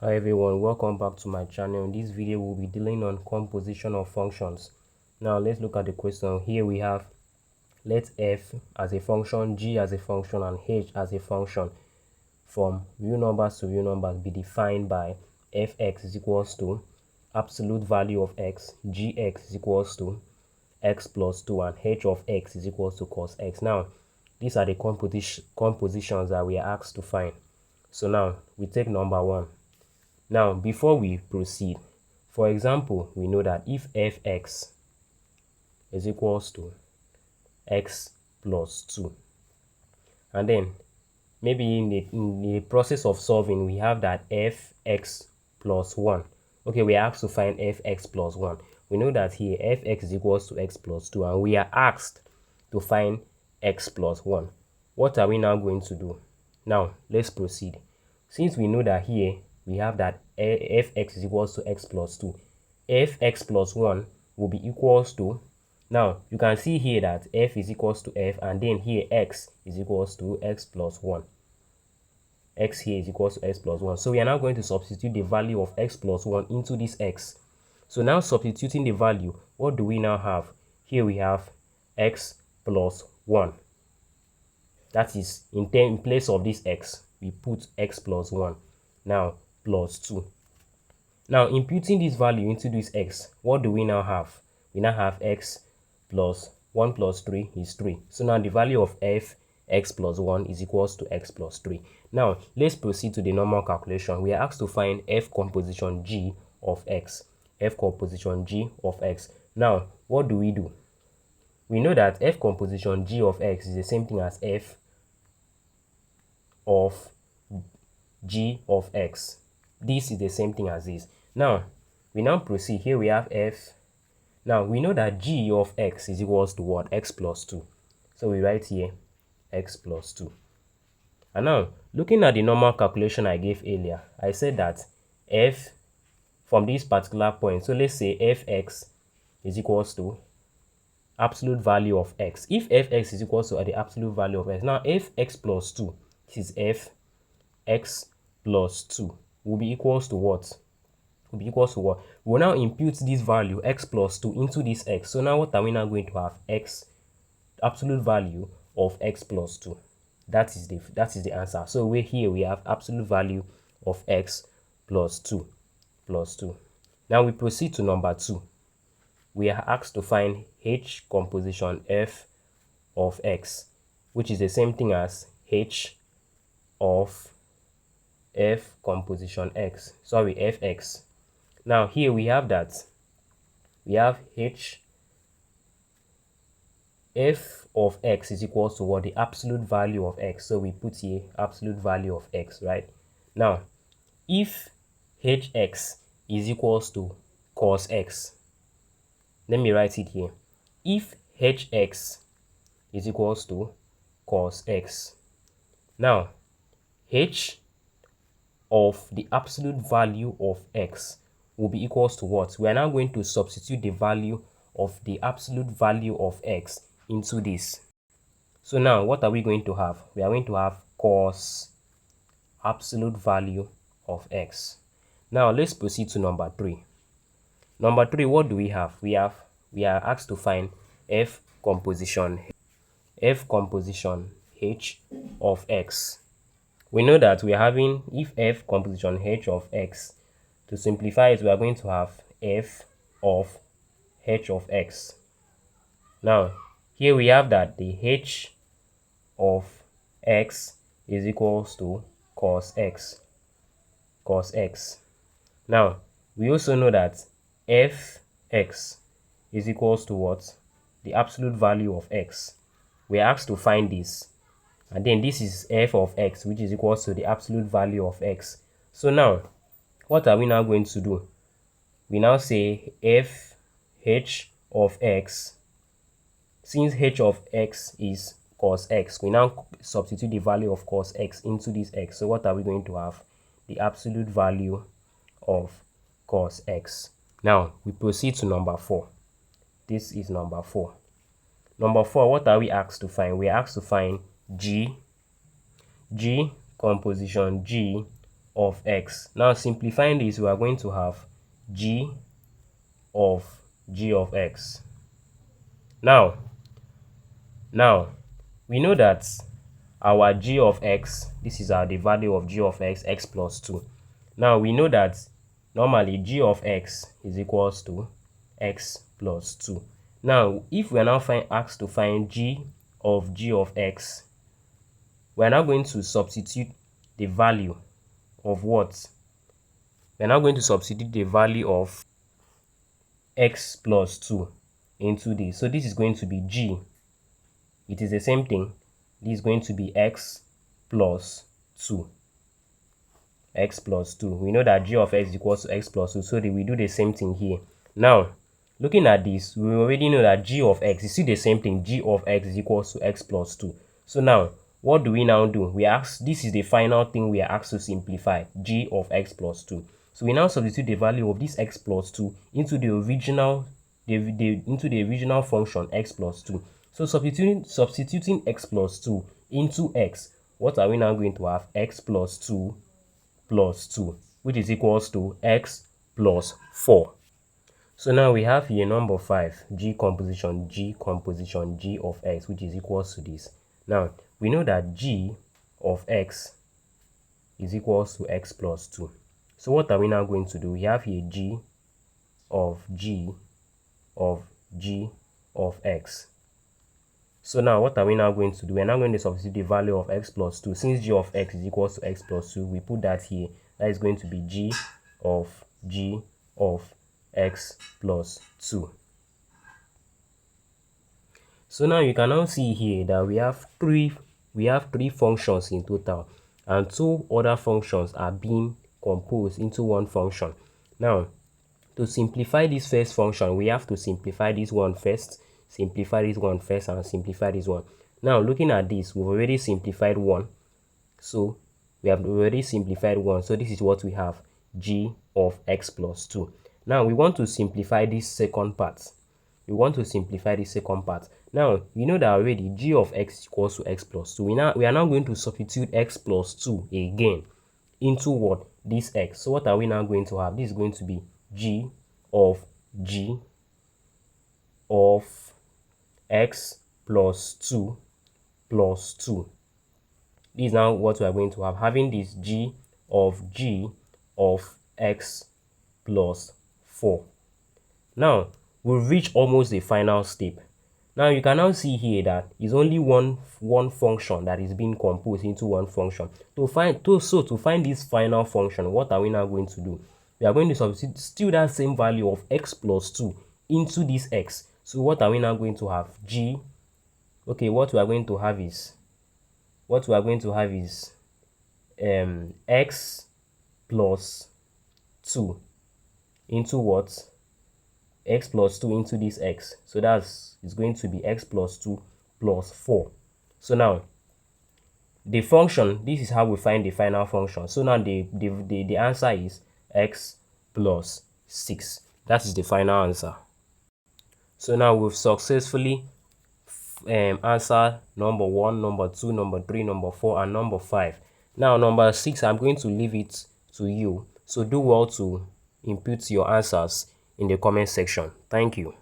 Hi everyone, welcome back to my channel. In this video we'll be dealing on composition of functions. Now let's look at the question. Here we have let f as a function, g as a function, and h as a function from real numbers to real numbers be defined by fx is equals to absolute value of x, gx is equals to x plus 2, and h of x is equals to cos x. Now these are the compositions that we are asked to find. So now we take number 1. Now, before we proceed, for example, we know that if fx is equals to x plus 2, and then maybe in the process of solving, we have that fx plus 1. Okay, we are asked to find fx plus 1. We know that here fx is equals to x plus 2, and we are asked to find x plus 1. What are we now going to do? Now, let's proceed. Since we know that here we have that fx is equals to x plus 2, fx plus 1 will be equals to, now you can see here that f is equals to f, and then here x is equals to x plus 1. X here is equals to x plus 1. So we are now going to substitute the value of x plus 1 into this x. So now substituting the value, what do we now have? Here we have x plus 1. That is, in place of this x, we put x plus 1. Now plus 2. Now imputing this value into this x, what do we now have? We now have x plus 1 plus 3 is 3. So now the value of f x plus 1 is equals to x plus 3. Now let's proceed to the normal calculation. We are asked to find f composition g of x. F composition g of x. Now what do? We know that f composition g of x is the same thing as f of g of x. This is the same thing as this. Now we now proceed. Here we have f. Now we know that g of x is equals to what? X plus 2. So we write here x plus 2. And now looking at the normal calculation I gave earlier, I said that f from this particular point, so let's say fx is equals to absolute value of x. If fx is equals to the absolute value of x, now fx plus 2, this is fx plus 2 will be equals to what? Will be equals to what? We'll now impute this value x plus 2 into this x. So now what are we now going to have? X, absolute value of x plus 2. That is the answer. So here we have absolute value of x plus 2 plus 2. Now we proceed to number 2. We are asked to find h composition f of x, which is the same thing as h of f composition x. Sorry, fx. Now here we have that we have f of x is equals to what? The absolute value of x. So we put here absolute value of x, right? Now if hx is equals to cos x, let me write it here. If hx is equals to cos x, now h of the absolute value of x will be equals to what? We are now going to substitute the value of the absolute value of x into this. So now what are we going to have? We are going to have cos absolute value of x. Now let's proceed to number 3. Number 3, what do we have? We are asked to find f composition h of x. We know that we are having, if f composition h of x, to simplify it, we are going to have f of h of x. Now here we have that the h of x is equals to cos x. Now we also know that fx is equals to what? The absolute value of x. We are asked to find this, and then this is f of x, which is equals to the absolute value of x. So now what are we now going to do? We now say f h of x. Since h of x is cos x, we now substitute the value of cos x into this x. So what are we going to have? The absolute value of cos x. Now we proceed to number 4. This is number 4. Number 4, what are we asked to find? We are asked to find g composition g of x. Now simplifying this, we are going to have g of x. Now we know that our g of x, this is the value of g of x, x plus 2. Now we know that normally g of x is equals to x plus 2. Now if we are now asked to find g of x, we are now going to substitute the value of what? We are now going to substitute the value of x plus 2 into this. So this is going to be g. It is the same thing. This is going to be x plus 2. X plus 2. We know that g of x is equals to x plus 2. So we do the same thing here. Now, looking at this, we already know that g of x is still the same thing. G of x is equals to x plus 2. So now, what do we now do? We ask, this is the final thing we are asked to simplify. G of x plus 2. So we now substitute the value of this x plus 2 into the original function x plus 2. So substituting x plus 2 into x, what are we now going to have? X plus 2 plus 2, which is equals to x plus 4. So now we have here number 5, g composition g of x, which is equals to this. Now we know that g of x is equals to x plus 2. So what are we now going to do? We have here g of x. So now what are we now going to do? We're now going to substitute the value of x plus 2. Since g of x is equals to x plus 2, we put that here. That is going to be g of x plus 2. So now you can now see here that we have three functions in total, and 2 other functions are being composed into one function. Now, to simplify this first function, we have to simplify this one first, simplify this one first, and simplify this one. Now, looking at this, we've already simplified one. So, we have already simplified one. So, this is what we have, g of x plus 2. Now, we want to simplify this second part. Now, you know that already g of x equals to x plus 2. We are now going to substitute x plus 2 again into what? This x. So, what are we now going to have? This is going to be g of x plus 2 plus 2. This is now what we are going to have. Having this g of x plus 4. Now, we've reached almost the final step. Now, you can now see here that it's only one function that is being composed into one function. To find this final function, what are we now going to do? We are going to substitute still that same value of x plus 2 into this x. So what are we now going to have? What we are going to have is x plus 2 into what? X plus 2 into this x. So it's going to be x plus 2 plus 4. So now the function, this is how we find the final function. So now the answer is x plus 6. That is the final answer. So now we've successfully answered number 1, number 2, number 3, number 4, and number 5. Now number 6, I'm going to leave it to you. So do well to input your answers in the comment section. Thank you.